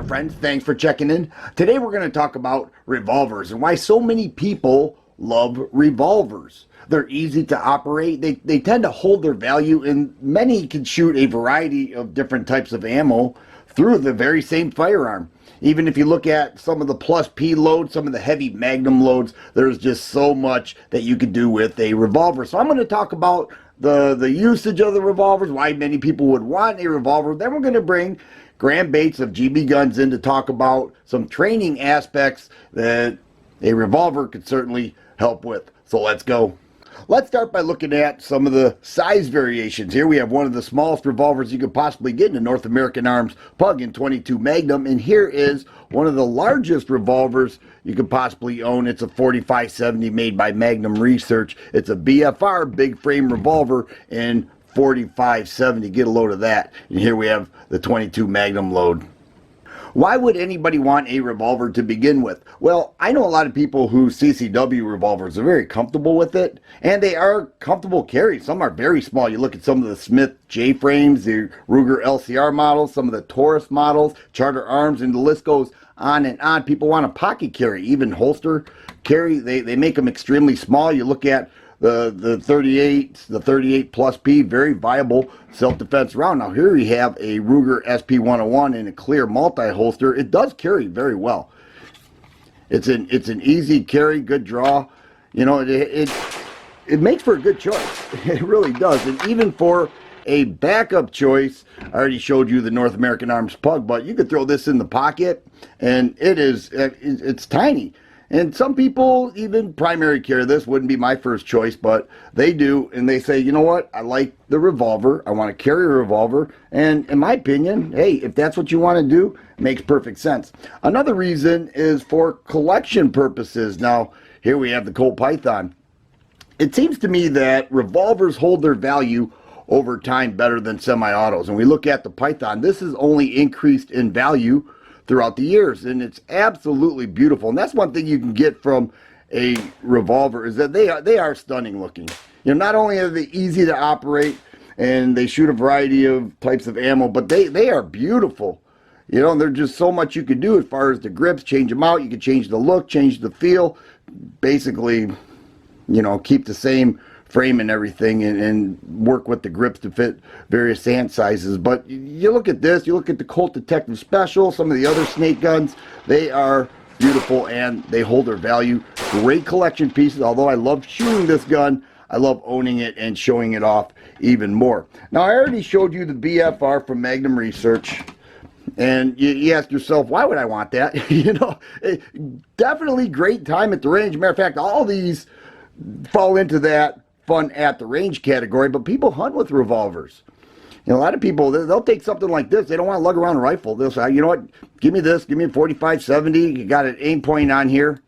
friends, thanks for checking in. Today we're going to talk about revolvers and why so many people love revolvers. They're easy to operate, they tend to hold their value, and many can shoot a variety of different types of ammo through the very same firearm. Even if you look at some of the plus P loads, some of the heavy magnum loads, there's just so much that you can do with a revolver. So I'm going to talk about the usage of the revolvers, why many people would want a revolver. Then we're going to bring Graham Bates of GBGuns in to talk about some training aspects that a revolver could certainly help with. So let's go. Let's start by looking at some of the size variations. Here we have one of the smallest revolvers you could possibly get in a North American Arms Pug in 22 Magnum, and here is one of the largest revolvers you could possibly own. It's a 4570 made by Magnum Research. It's a BFR big frame revolver in 4570. Get a load of that. And here we have the 22 Magnum load. Why would anybody want a revolver to begin with? Well, I know a lot of people who CCW revolvers are very comfortable with it, and they are comfortable carry. Some are very small. You look at some of the Smith J-frames, the Ruger LCR models, some of the Taurus models, Charter Arms, and the list goes on and on. People want a pocket carry, even holster carry. They make them extremely small. You look at the 38 plus P, very viable self-defense round. Now here we have a Ruger SP101 in a clear multi-holster. It does carry very well. It's an easy carry, good draw. You know, it makes for a good choice. It really does. And even for a backup choice, I already showed you the North American Arms Pug, but you could throw this in the pocket, and it's tiny. And some people even primary carry this. Wouldn't be my first choice, but they do, and they say, you know what, I like the revolver, I want to carry a revolver, and in my opinion, hey, if that's what you want to do, it makes perfect sense. Another reason is for collection purposes. Now here we have the Colt Python. It seems to me that revolvers hold their value over time better than semi-autos, and we look at the Python, this has only increased in value throughout the years, and it's absolutely beautiful. And that's one thing you can get from a revolver, is that they are stunning looking. You know, not only are they easy to operate and they shoot a variety of types of ammo, but they are beautiful. You know, there's just so much you can do as far as the grips. Change them out, you can change the look, change the feel, basically, you know, keep the same frame and everything, and work with the grips to fit various hand sizes. But you look at this, you look at the Colt Detective Special, some of the other snake guns, they are beautiful and they hold their value. Great collection pieces. Although I love shooting this gun, I love owning it and showing it off even more. Now I already showed you the BFR from Magnum Research, and you ask yourself, why would I want that? You know, definitely great time at the range. Matter of fact, all these fall into that fun at the range category, but people hunt with revolvers. You know, a lot of people, they'll take something like this. They don't want to lug around a rifle. They'll say, you know what, give me this, give me a 4570. You got an aim point on here.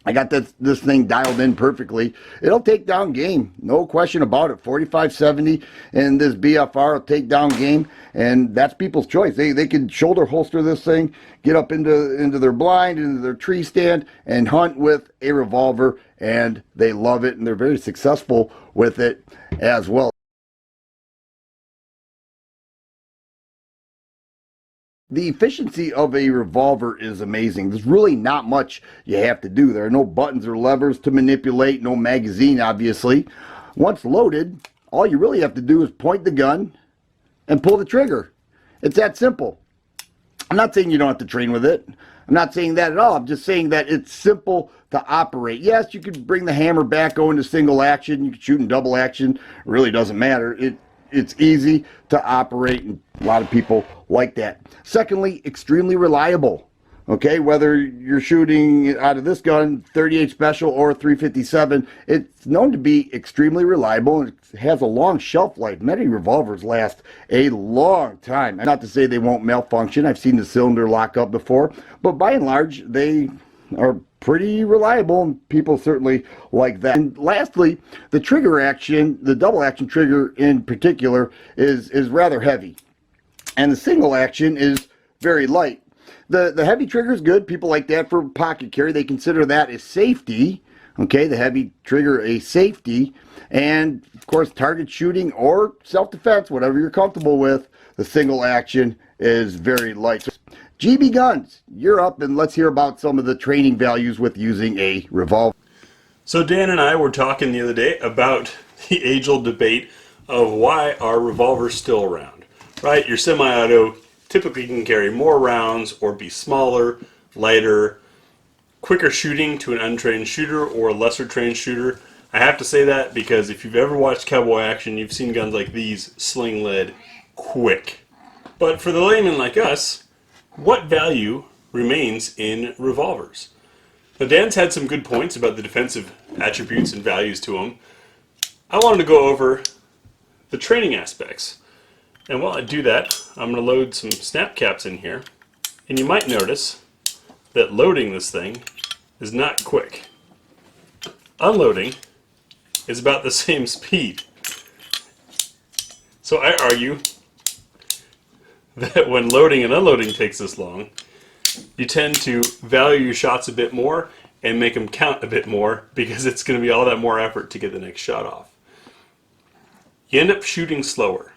I got this thing dialed in perfectly. It'll take down game, no question about it. 4570 and this BFR will take down game, and that's people's choice. They can shoulder holster this thing, get up into their blind, into their tree stand, and hunt with a revolver, and they love it, and they're very successful with it as well. The efficiency of a revolver is amazing. There's really not much you have to do. There are no buttons or levers to manipulate, no magazine, obviously. Once loaded, all you really have to do is point the gun and pull the trigger. It's that simple. I'm not saying you don't have to train with it. I'm not saying that at all. I'm just saying that it's simple to operate. Yes, you could bring the hammer back, go into single action. You can shoot in double action. It really doesn't matter. It's easy to operate, and a lot of people like that. Secondly, extremely reliable. Okay, whether you're shooting out of this gun, 38 Special or 357, it's known to be extremely reliable, and it has a long shelf life. Many revolvers last a long time. Not to say they won't malfunction. I've seen the cylinder lock up before, but by and large, they are pretty reliable, and people certainly like that. And lastly, the trigger action, the double action trigger in particular, is rather heavy, and the single action is very light. The heavy trigger is good. People like that for pocket carry. They consider that a safety. Okay, the heavy trigger a safety, and of course target shooting or self-defense, whatever you're comfortable with, the single action is very light. GB Guns, you're up, and let's hear about some of the training values with using a revolver. So Dan and I were talking the other day about the age-old debate of why are revolvers still around, right? Your semi-auto typically can carry more rounds or be smaller, lighter, quicker shooting to an untrained shooter or a lesser trained shooter. I have to say that because if you've ever watched cowboy action, you've seen guns like these sling lead quick. But for the layman like us, what value remains in revolvers? Now Dan's had some good points about the defensive attributes and values to them. I wanted to go over the training aspects. And while I do that, I'm going to load some snap caps in here. And you might notice that loading this thing is not quick. Unloading is about the same speed. So I argue that when loading and unloading takes this long, you tend to value your shots a bit more and make them count a bit more because it's going to be all that more effort to get the next shot off. You end up shooting slower,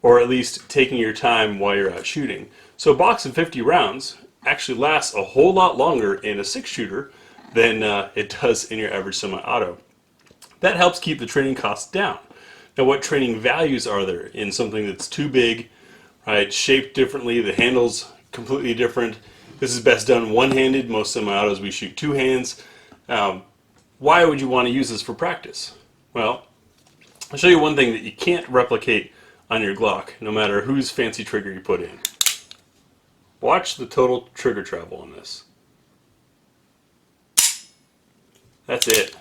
or at least taking your time while you're out shooting. So a box of 50 rounds actually lasts a whole lot longer in a 6-shooter than it does in your average semi-auto. That helps keep the training costs down. Now what training values are there in something that's too big, right, shaped differently, the handle's completely different. This is best done one-handed. Most semi-autos we shoot two hands. Why would you want to use this for practice? Well, I'll show you one thing that you can't replicate on your Glock, no matter whose fancy trigger you put in. Watch the total trigger travel on this. That's it.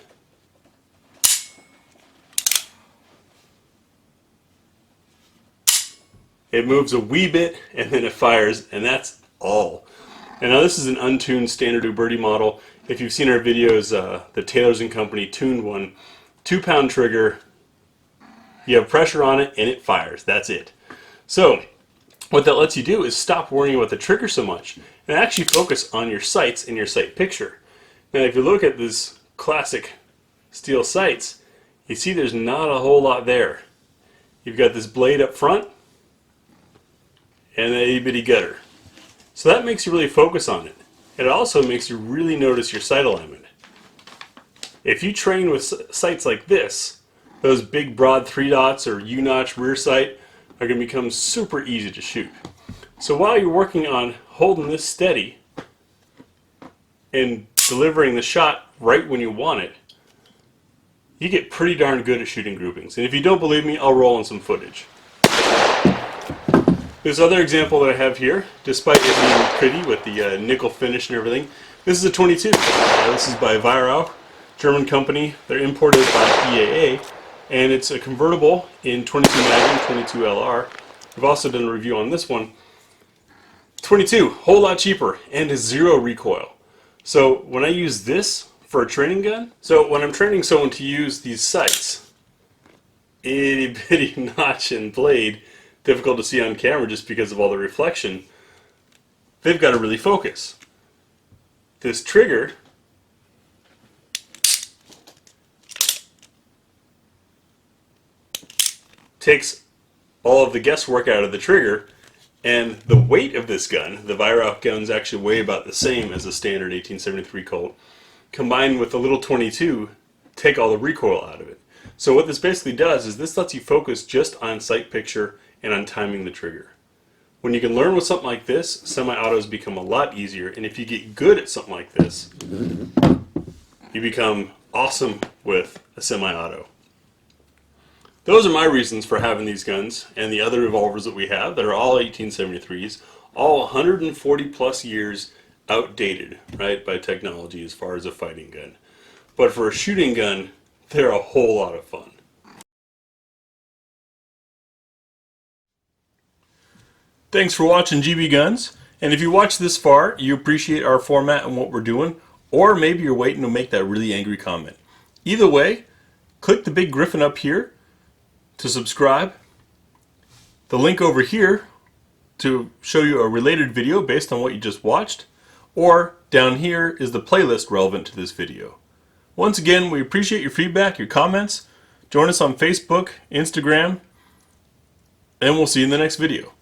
It moves a wee bit and then it fires, and that's all. And now this is an untuned standard Uberti model. If you've seen our videos, the Taylors & Company tuned one. 2-pound trigger. You have pressure on it and it fires. That's it. So what that lets you do is stop worrying about the trigger so much and actually focus on your sights and your sight picture. Now if you look at this classic steel sights, you see there's not a whole lot there. You've got this blade up front and an itty bitty gutter. So that makes you really focus on it. And it also makes you really notice your sight alignment. If you train with sights like this, those big broad 3 dots or U-notch rear sight are going to become super easy to shoot. So while you're working on holding this steady and delivering the shot right when you want it, you get pretty darn good at shooting groupings. And if you don't believe me, I'll roll in some footage. This other example that I have here, despite it being pretty with the nickel finish and everything, this is a 22. This is by Weirau, German company. They're imported by EAA, and it's a convertible in 22 Magnum, 22 LR. We've also done a review on this one. 22, whole lot cheaper, and is 0 recoil. So when I use this for a training gun, so when I'm training someone to use these sights, itty bitty notch and blade, difficult to see on camera just because of all the reflection, they've got to really focus. This trigger takes all of the guesswork out of the trigger, and the weight of this gun, the Weirau guns actually weigh about the same as a standard 1873 Colt, combined with the little 22, take all the recoil out of it. So what this basically does is this lets you focus just on sight picture and on timing the trigger. When you can learn with something like this, semi-autos become a lot easier, and if you get good at something like this, you become awesome with a semi-auto. Those are my reasons for having these guns and the other revolvers that we have that are all 1873s, all 140 plus years outdated, right, by technology as far as a fighting gun. But for a shooting gun, they're a whole lot of fun. Thanks for watching GB Guns, and if you watched this far, you appreciate our format and what we're doing, or maybe you're waiting to make that really angry comment. Either way, click the big griffin up here to subscribe, the link over here to show you a related video based on what you just watched, or down here is the playlist relevant to this video. Once again, we appreciate your feedback, your comments. Join us on Facebook, Instagram, and we'll see you in the next video.